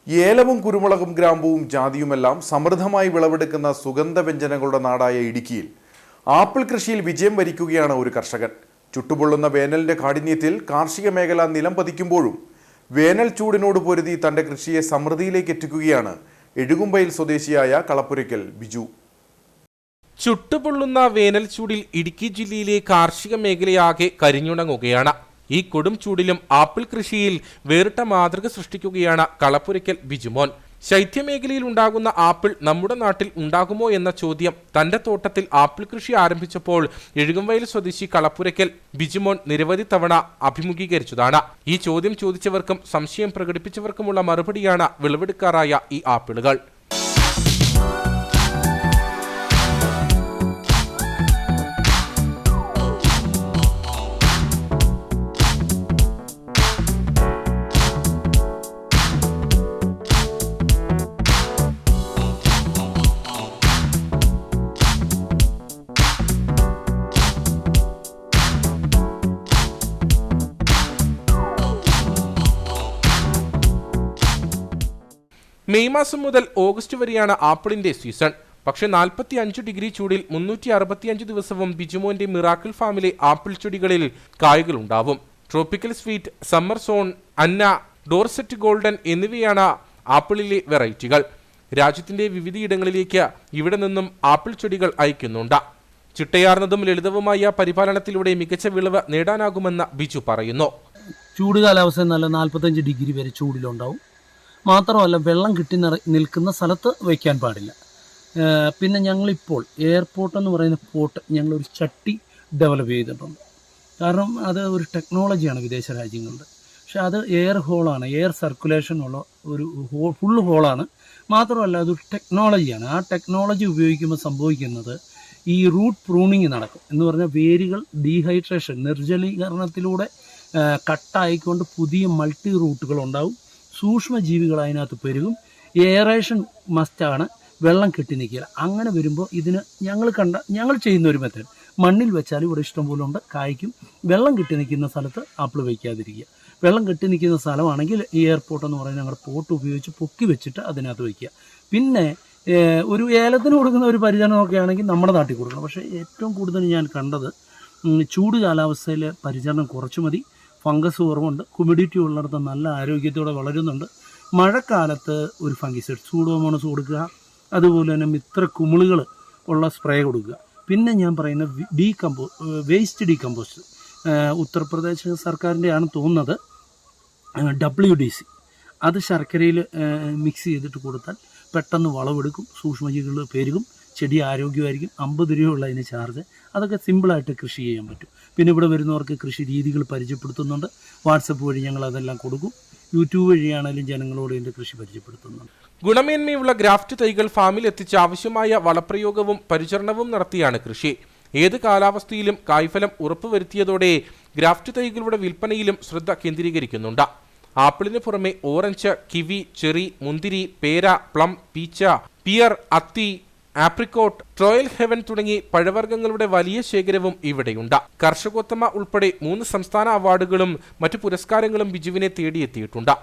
ഏലവും കുരുമുളകും ഗ്രാമ്പുവും ജാതിയുമെല്ലാം സമൃദ്ധമായി വിളവെടുക്കുന്ന സുഗന്ധവ്യഞ്ജനങ്ങളുടെ നാടായ ഇടുക്കിയിൽ ആപ്പിൾ കൃഷിയിൽ വിജയം വരിക്കുകയാണ് ഒരു കർഷകൻ. ചുട്ടുപൊള്ളുന്ന വേനലിന്റെ കാഠിന്യത്തിൽ കാർഷിക മേഖല നിലം പതിക്കുമ്പോഴും വേനൽ ചൂടിനോട് പൊരുതി തന്റെ കൃഷിയെ സമൃദ്ധിയിലേക്ക് എത്തിക്കുകയാണ് എഴുകുംപയിൽ സ്വദേശിയായ കളപ്പുരയ്ക്കൽ ബിജു. ചുട്ടുപൊള്ളുന്ന വേനൽ ചൂടിൽ ഇടുക്കി ജില്ലയിലെ കാർഷിക മേഖലയാകെ കരിഞ്ഞുണങ്ങുകയാണ്. ഈ കൊടും ചൂടിലും ആപ്പിൾ കൃഷിയിൽ വേറിട്ട മാതൃക സൃഷ്ടിക്കുകയാണ് കളപ്പുരയ്ക്കൽ ബിജുമോൻ. ശൈത്യമേഖലയിൽ ഉണ്ടാകുന്ന ആപ്പിൾ നമ്മുടെ നാട്ടിൽ ഉണ്ടാകുമോ എന്ന ചോദ്യം തന്റെ തോട്ടത്തിൽ ആപ്പിൾ കൃഷി ആരംഭിച്ചപ്പോൾ എഴുകുംവയൽ സ്വദേശി കളപ്പുരയ്ക്കൽ ബിജുമോൻ നിരവധി തവണ അഭിമുഖീകരിച്ചതാണ്. ഈ ചോദ്യം ചോദിച്ചവർക്കും സംശയം പ്രകടിപ്പിച്ചവർക്കുമുള്ള മറുപടിയാണ് വിളവെടുക്കാറായ ഈ ആപ്പിളുകൾ. മെയ് മാസം മുതൽ ഓഗസ്റ്റ് വരെയാണ് ആപ്പിളിന്റെ സീസൺ. പക്ഷേ 45 ഡിഗ്രി ചൂടിൽ 365 ദിവസവും ബിജുമോന്റെ മിറാക്കിൾ ഫാമിലെ ആപ്പിൾ ചെടികളിൽ കായകൾ ഉണ്ടാവും. ട്രോപ്പിക്കൽ സ്വീറ്റ്, സമ്മർ സോൺ, അന്ന, ഡോർസെറ്റ് ഗോൾഡൻ എന്നിവയാണ് ആപ്പിളിലെ വെറൈറ്റികൾ. രാജ്യത്തിന്റെ വിവിധയിടങ്ങളിലേക്ക് ഇവിടെ നിന്നും ആപ്പിൾ ചെടികൾ അയക്കുന്നുണ്ട്. ചിട്ടയാർന്നതും ലളിതവുമായ പരിപാലനത്തിലൂടെ മികച്ച വിളവ് നേടാനാകുമെന്ന് ബിജു പറയുന്നു. ചൂട് കാലാവസ്ഥ നല്ല 45 ഡിഗ്രി വരെ ചൂടിലുണ്ടാവും. മാത്രമല്ല വെള്ളം കിട്ടി നിൽക്കുന്ന സ്ഥലത്ത് വയ്ക്കാൻ പാടില്ല. പിന്നെ ഞങ്ങളിപ്പോൾ എയർപോർട്ട് എന്ന് പറയുന്ന പോട്ട് ഞങ്ങളൊരു ചട്ടി ഡെവലപ്പ് ചെയ്തിട്ടുണ്ട്. കാരണം അത് ഒരു ടെക്നോളജിയാണ് വിദേശ രാജ്യങ്ങളുടെ. പക്ഷെ അത് എയർ ഹോളാണ്, എയർ സർക്കുലേഷൻ ഉള്ള ഒരു ഫുൾ ഹോളാണ്. മാത്രമല്ല അതൊരു ടെക്നോളജിയാണ്. ആ ടെക്നോളജി ഉപയോഗിക്കുമ്പോൾ സംഭവിക്കുന്നത് ഈ റൂട്ട് പ്രൂണിങ് നടക്കും. എന്ന് പറഞ്ഞാൽ വേരുകൾ ഡീഹൈഡ്രേഷൻ, നിർജ്ജലീകരണത്തിലൂടെ കട്ടായിക്കൊണ്ട് പുതിയ മൾട്ടി റൂട്ടുകൾ ഉണ്ടാവും. സൂക്ഷ്മജീവികൾ അതിനകത്ത് പെരുകും. എയറേഷൻ മസ്റ്റാണ്, വെള്ളം കെട്ടി നിൽക്കില്ല. അങ്ങനെ വരുമ്പോൾ ഇതിന് ഞങ്ങൾ ചെയ്യുന്ന ഒരു മെത്തേഡ്, മണ്ണിൽ വെച്ചാൽ ഇവിടെ ഇഷ്ടംപോലെ ഉണ്ട്, കായ്ക്കും. വെള്ളം കെട്ടി നിൽക്കുന്ന സ്ഥലത്ത് ആപ്പിൾ വയ്ക്കാതിരിക്കുക. വെള്ളം കെട്ടി നിൽക്കുന്ന സ്ഥലമാണെങ്കിൽ ഈ എയർപോർട്ട് എന്ന് പറയുന്നത് ഞങ്ങളുടെ പോട്ട് ഉപയോഗിച്ച് പൊക്കി വെച്ചിട്ട് അതിനകത്ത് വയ്ക്കുക. പിന്നെ ഒരു ഏലത്തിന് കൊടുക്കുന്ന ഒരു പരിചരണമൊക്കെ ആണെങ്കിൽ നമ്മുടെ നാട്ടിൽ കൊടുക്കണം. പക്ഷേ ഏറ്റവും കൂടുതൽ ഞാൻ കണ്ടത് ചൂട് കാലാവസ്ഥയിൽ പരിചരണം കുറച്ച് മതി. ഫംഗസ് കുറവുണ്ട്, ഹ്യൂമിഡിറ്റി ഉള്ളിടത്ത് നല്ല ആരോഗ്യത്തോടെ വളരുന്നുണ്ട്. മഴക്കാലത്ത് ഒരു ഫംഗിസൈഡ് സൂഡോമോണസ് കൊടുക്കുക. അതുപോലെ തന്നെ മിത്ര കുമിളുകൾ ഉള്ള സ്പ്രേ കൊടുക്കുക. പിന്നെ ഞാൻ പറയുന്ന വേസ്റ്റ് ഡീകമ്പോസ്റ്റ് ഉത്തർപ്രദേശ് സർക്കാരിൻ്റെ ആണ് തോന്നുന്നത്, WDC. അത് ശർക്കരയിൽ മിക്സ് ചെയ്തിട്ട് കൊടുത്താൽ പെട്ടെന്ന് വളവെടുക്കും, സൂക്ഷ്മജീവികൾ പെരുകും, ചെടി ആരോഗ്യമായിരിക്കും. 50 രൂപയുള്ള അതിന് ചാർജ്. അതൊക്കെ സിമ്പിളായിട്ട് കൃഷി ചെയ്യാൻ പറ്റും. പിന്നെ ഇവിടെ വരുന്നവർക്ക് കൃഷി രീതികൾ പരിചയപ്പെടുത്തുന്നുണ്ട്. വാട്സപ്പ് വഴി ഞങ്ങൾ അതെല്ലാം കൊടുക്കും. യൂട്യൂബ് വഴിയാണെങ്കിലും ജനങ്ങളോട് ഇതിൻ്റെ കൃഷി പരിചയപ്പെടുത്തുന്നുണ്ട്. ഗുണമേന്മയുള്ള ഗ്രാഫ്റ്റ് തൈകൾ ഫാമിൽ എത്തിച്ച് ആവശ്യമായ വളപ്രയോഗവും പരിചരണവും നടത്തിയാണ് കൃഷി. ഏത് കാലാവസ്ഥയിലും കായ്ഫലം ഉറപ്പുവരുത്തിയതോടെ ഗ്രാഫ്റ്റ് തൈകളുടെ വിൽപ്പനയിലും ശ്രദ്ധ കേന്ദ്രീകരിക്കുന്നുണ്ട്. ആപ്പിളിന് പുറമെ ഓറഞ്ച്, കിവി, ചെറി, മുന്തിരി, പേര, പ്ലം, പീച്ച, പിയർ, അത്തി, ആപ്രിക്കോട്ട്, ട്രോയൽ ഹെവൻ തുടങ്ങി പഴവർഗ്ഗങ്ങളുടെ വലിയ ശേഖരവും ഇവിടെയുണ്ട്. കർഷകോത്തമ ഉൾപ്പെടെ 3 സംസ്ഥാന അവാർഡുകളും മറ്റു പുരസ്കാരങ്ങളും ബിജുവിനെ തേടിയെത്തിയിട്ടുണ്ട്.